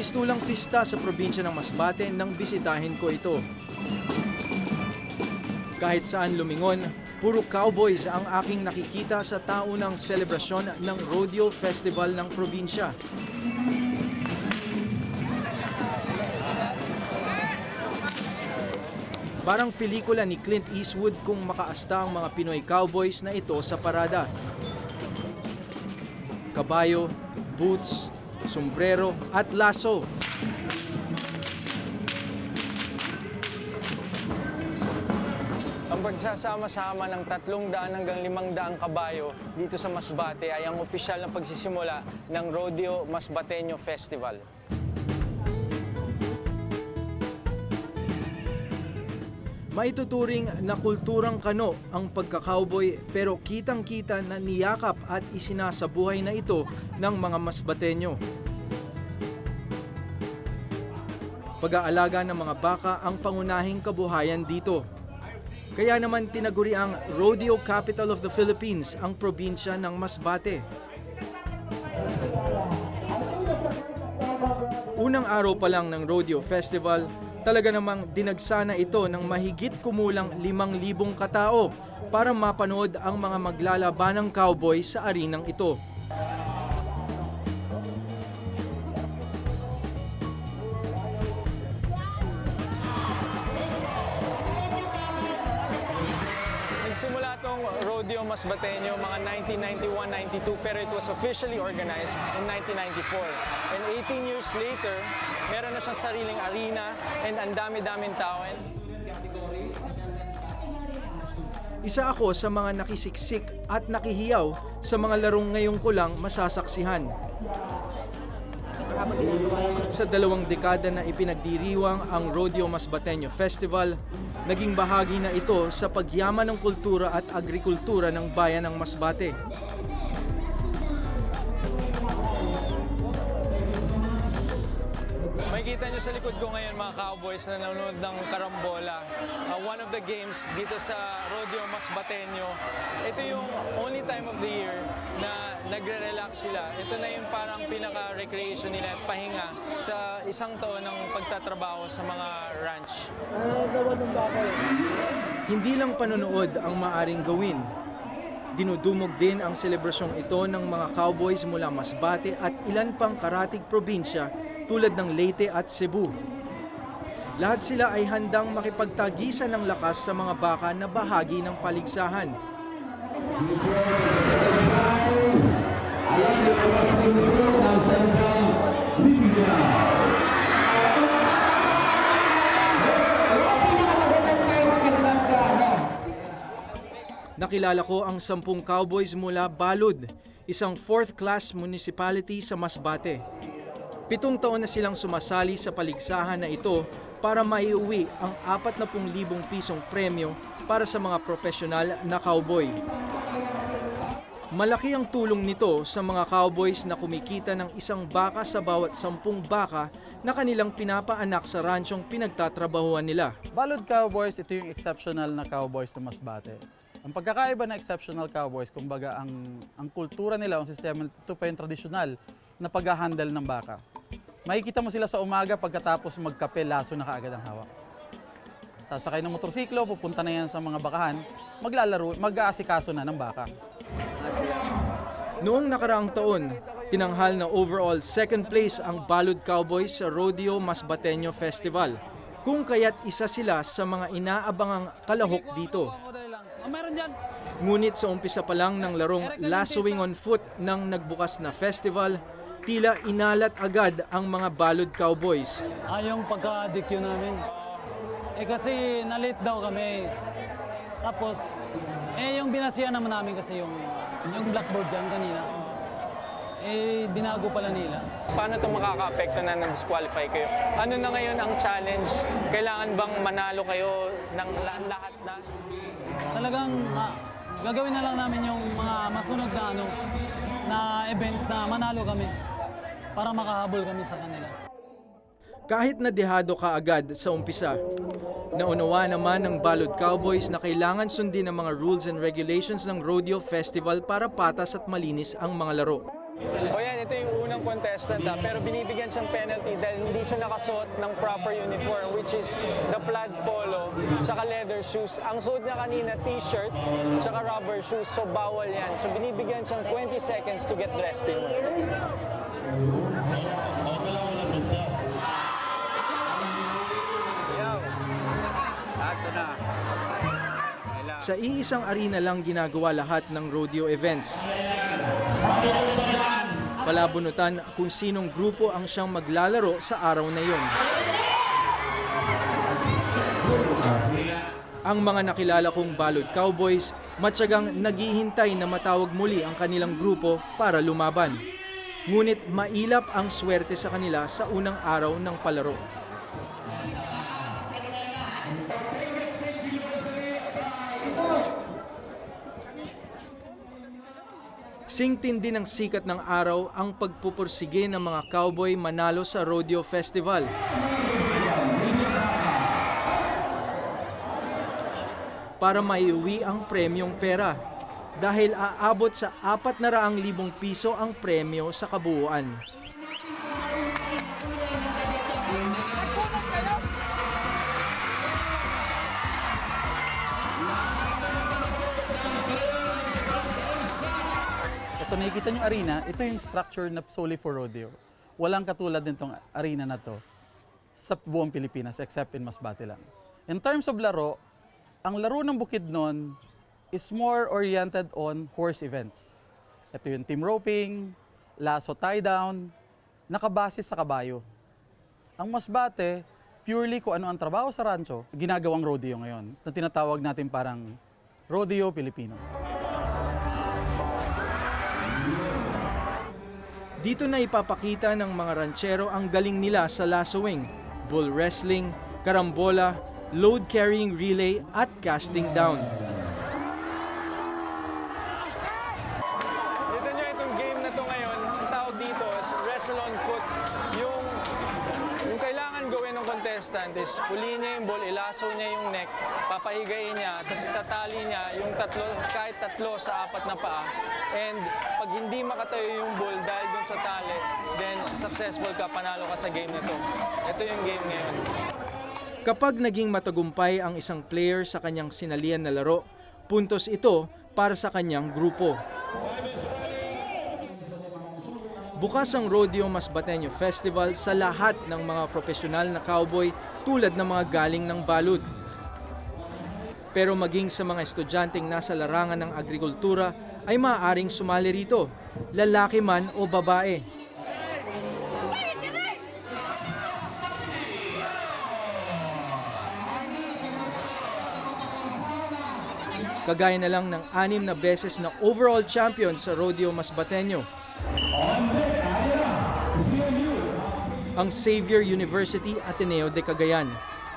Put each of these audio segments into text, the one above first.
Mistulang pista sa probinsya ng Masbate nang bisitahin ko ito. Kahit saan lumingon, puro cowboys ang aking nakikita sa taunang selebrasyon ng Rodeo Festival ng probinsya. Parang pelikula ni Clint Eastwood kung makaasta ang mga Pinoy cowboys na ito sa parada. Kabayo, boots, sombrero at lasso. Ang pagsasama-sama ng 300 hanggang 500 kabayo dito sa Masbate ay ang opisyal na pagsisimula ng Rodeo Masbateño Festival. Maituturing na kulturang kano ang pagka-cowboy pero kitang-kita na niyakap at isinasabuhay na ito ng mga Masbateño. Pag-aalaga ng mga baka ang pangunahing kabuhayan dito. Kaya naman tinaguri ang Rodeo Capital of the Philippines ang probinsya ng Masbate. Unang araw pa lang ng Rodeo Festival, talaga namang dinagsana ito ng mahigit kumulang 5,000 katao para mapanood ang mga maglalabanang cowboy sa arenang ito. Nagsimula itong Rodeo Masbateño mga 1991-92 pero it was officially organized in 1994. And 18 years later, meron na siyang sariling arena and ang dami-daming tao. Isa ako sa mga nakisiksik at nakihiyaw sa mga larong ngayong ko lang masasaksihan. Sa 2 dekada na ipinagdiriwang ang Rodeo Masbateño Festival, naging bahagi na ito sa pagyaman ng kultura at agrikultura ng bayan ng Masbate. Makikita nyo sa likod ko ngayon mga cowboys na nanonood ng karambola. One of the games dito sa Rodeo Masbateño. Ito yung only time of the year na nagre-relax sila. Ito na yung parang pinaka-recreation nila at pahinga sa isang taon ng pagtatrabaho sa mga ranch. Hindi lang panonood ang maaring gawin. Dinudumog din ang selebrasyong ito ng mga cowboys mula Masbate at ilan pang karatig probinsya tulad ng Leyte at Cebu. Lahat sila ay handang makipagtagisan ng lakas sa mga baka na bahagi ng paligsahan. Nakilala ko ang 10 cowboys mula Balud, isang 4th-class municipality sa Masbate. 7 taon na silang sumasali sa paligsahan na ito para maiuwi ang 40,000 pisong premyo para sa mga profesional na cowboy. Malaki ang tulong nito sa mga cowboys na kumikita ng 1 baka sa bawat 10 baka na kanilang pinapaanak sa ransyong pinagtatrabahuan nila. Balud Cowboys, ito yung exceptional na cowboys na Masbate. Ang pagkakaiba na exceptional cowboys, kumbaga ang kultura nila, ang sistema, ito pa yung tradisyonal na pag-handle ng baka. Makikita mo sila sa umaga pagkatapos magkape, laso na kaagad ang hawak. Sasakay ng motorsiklo, pupunta na yan sa mga bakahan, maglalaro, mag-aasikaso na ng baka. Noong nakaraang taon, tinanghal na overall 2nd place ang Balud Cowboys sa Rodeo Masbateño Festival. Kung kaya't isa sila sa mga inaabangang kalahok dito. Ngunit sa umpisa pa lang ng larong lassoing on foot ng nagbukas na festival, tila inalat agad ang mga Balud Cowboys. Yung pagka-DQ namin. Kasi na-late daw kami. Tapos, yung binasihan naman namin kasi yung blackboard dyan kanina. Binago pala nila. Paano ito makaka-apekto na na-disqualify kayo? Ano na ngayon ang challenge? Kailangan bang manalo kayo ng lahat na? Talagang gagawin na lang namin yung mga masunod na event na manalo kami para makahabol kami sa kanila. Kahit na dehado ka agad sa umpisa, naunawa naman ng Balud Cowboys na kailangan sundin ang mga rules and regulations ng Rodeo Festival para patas at malinis ang mga laro. O yan, ito yung unang contestant pero binibigyan siyang penalty dahil hindi siya nakasuot ng proper uniform, which is the plaid polo tsaka leather shoes. Ang suot niya kanina, t-shirt tsaka rubber shoes, so bawal yan. So binibigyan siyang 20 seconds to get dressed in. Sa iisang arena lang ginagawa lahat ng rodeo events. Palabunutan kung sinong grupo ang siyang maglalaro sa araw na yon. Ang mga nakilala kong Balud Cowboys, matyagang naghihintay na matawag muli ang kanilang grupo para lumaban. Ngunit mailap ang swerte sa kanila sa unang araw ng palaro. Singtin din ng sikat ng araw ang pagpupursige ng mga cowboy manalo sa rodeo festival. Para maiuwi ang premyong pera dahil aabot sa 400,000 piso ang premyo sa kabuuan. Ito nakikita niyo arena, ito yung structure na solely for rodeo. Walang katulad nitong arena na to sa buong Pilipinas except in Masbate lang. In terms of laro, ang laro ng Bukidnon is more oriented on horse events. Ito yung team roping, lasso tie down, nakabase sa kabayo. Ang Masbate, purely kung ano ang trabaho sa rancho, ginagawang rodeo ngayon, na tinatawag natin parang rodeo Pilipino. Dito na ipapakita ng mga ranchero ang galing nila sa lassoing, bull wrestling, karambola, load carrying relay at casting down. Dito nyo itong game na to ngayon, ang tawag dito is wrestle on foot. Yung kailangan gawin ng contestant is huliin niya yung ball, ilaso niya yung neck, papahigayin niya, tapos itatali niya yung kahit tatlo sa 4 na paa. And pag hindi makatayo yung ball dahil dun sa tali, then successful ka, panalo ka sa game na to. Ito yung game ngayon. Kapag naging matagumpay ang isang player sa kanyang sinalian na laro, puntos ito para sa kanyang grupo. Bukas ang Rodeo Masbateño Festival sa lahat ng mga profesional na cowboy tulad ng mga galing ng Balud. Pero maging sa mga estudyanteng nasa larangan ng agrikultura ay maaaring sumali rito, lalaki man o babae. Kagaya na lang ng 6 na beses na overall champion sa Rodeo Masbateño. Ang Xavier University Ateneo de Cagayan.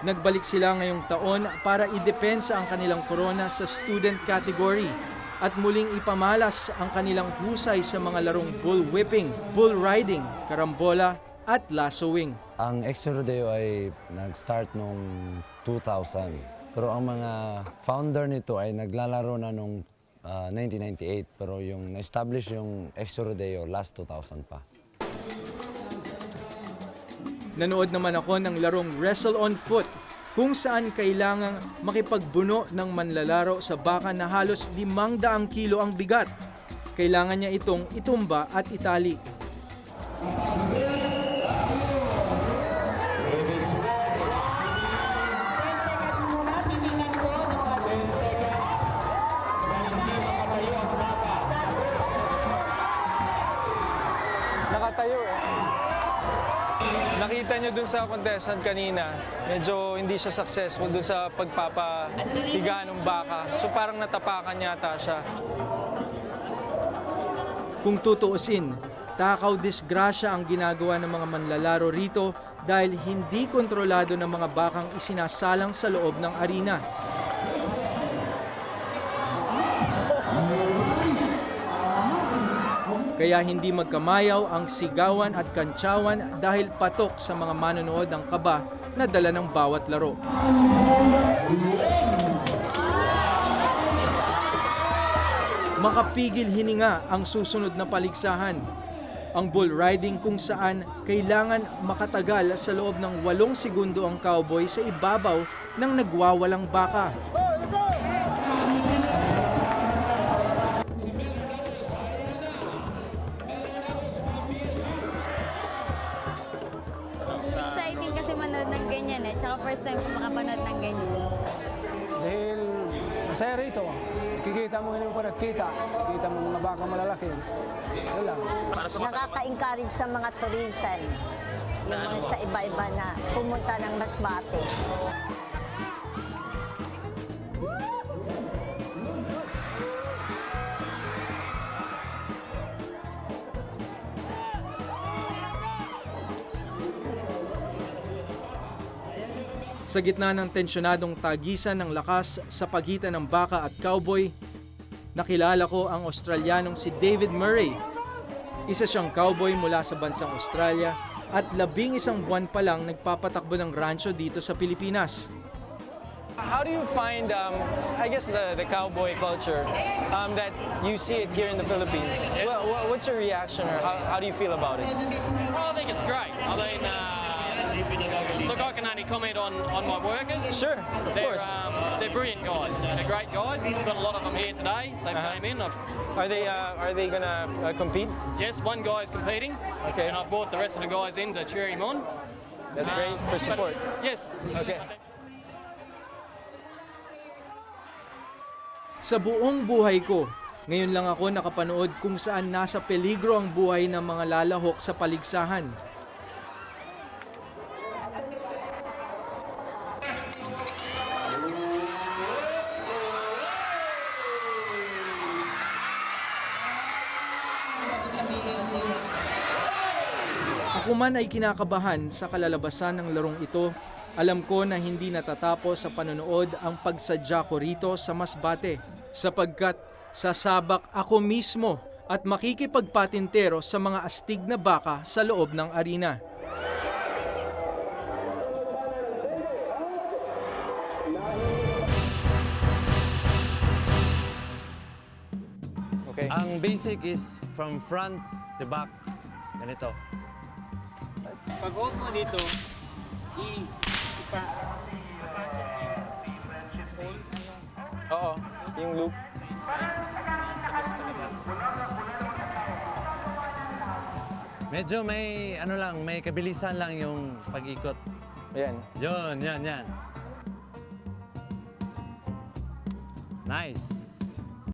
Nagbalik sila ngayong taon para idepensa ang kanilang korona sa student category at muling ipamalas ang kanilang husay sa mga larong bull whipping, bull riding, karambola at lassoing. Ang Ex-Rodeo ay nag-start noong 2000. Pero ang mga founder nito ay naglalaro na noong 1998. Pero yung na-establish yung Ex-Rodeo last 2000 pa. Nanood naman ako ng larong Wrestle on Foot kung saan kailangang makipagbuno ng manlalaro sa baka na halos 500 kilo ang bigat. Kailangan niya itong itumba at itali. Nakatayo eh. Nakita nyo dun sa contestant kanina, medyo hindi siya successful dun sa pagpapahiga ng baka. So parang natapakan yata siya. Kung tutuusin, takaw disgrasya ang ginagawa ng mga manlalaro rito dahil hindi kontrolado ng mga bakang isinasalang sa loob ng arena. Kaya hindi magkamayaw ang sigawan at kantsawan dahil patok sa mga manonood ang kaba na dala ng bawat laro. Makapigil hininga ang susunod na paligsahan. Ang bull riding kung saan kailangan makatagal sa loob ng 8 segundo ang cowboy sa ibabaw ng nagwawalang baka. Exciting kasi manood ng ganyan eh. Tsaka first time ko makapanood ng ganyan. Dahil masaya rito. Kikita mo hindi mo pa nagkita. Kita mo mga baka malalaki. Yun lang. Nakaka-encourage sa mga turisan. Yung mga sa iba-iba na pumunta ng Masbate. Sa gitna ng tensyonadong tagisan ng lakas sa pagitan ng baka at cowboy, nakilala ko ang Australianong si David Murray. Isa siyang cowboy mula sa bansang Australia at 11 buwan pa lang nagpapatakbo ng rancho dito sa Pilipinas. How do you find, I guess, the cowboy culture that you see it here in the Philippines? What's your reaction, or how do you feel about it? Well, I think it's great. I mean, look, I can only comment on my workers. Sure, of They're, course. they're brilliant guys. They're great guys. We've got a lot of them here today. They've came in. Are they gonna compete? Yes, one guy's competing. Okay. And I've brought the rest of the guys in to cheer him on. That's great for support. Yes. Okay. Sa buong buhay ko, ngayon lang ako nakapanood kung saan nasa peligro ang buhay ng mga lalahok sa paligsahan. Ako man ay kinakabahan sa kalalabasan ng larong ito. Alam ko na hindi natatapos sa panonood ang pagsadya ko rito sa Masbate sapagkat sasabak ako mismo at makikipagpatintero sa mga astig na baka sa loob ng arena. Okay. Ang basic is from front to back. Ganito. Pag off mo dito, Oo, yung loop. Medyo may ano lang, may kabilisan lang yung pag-ikot. Yan. Yun, yan, yan. Nice.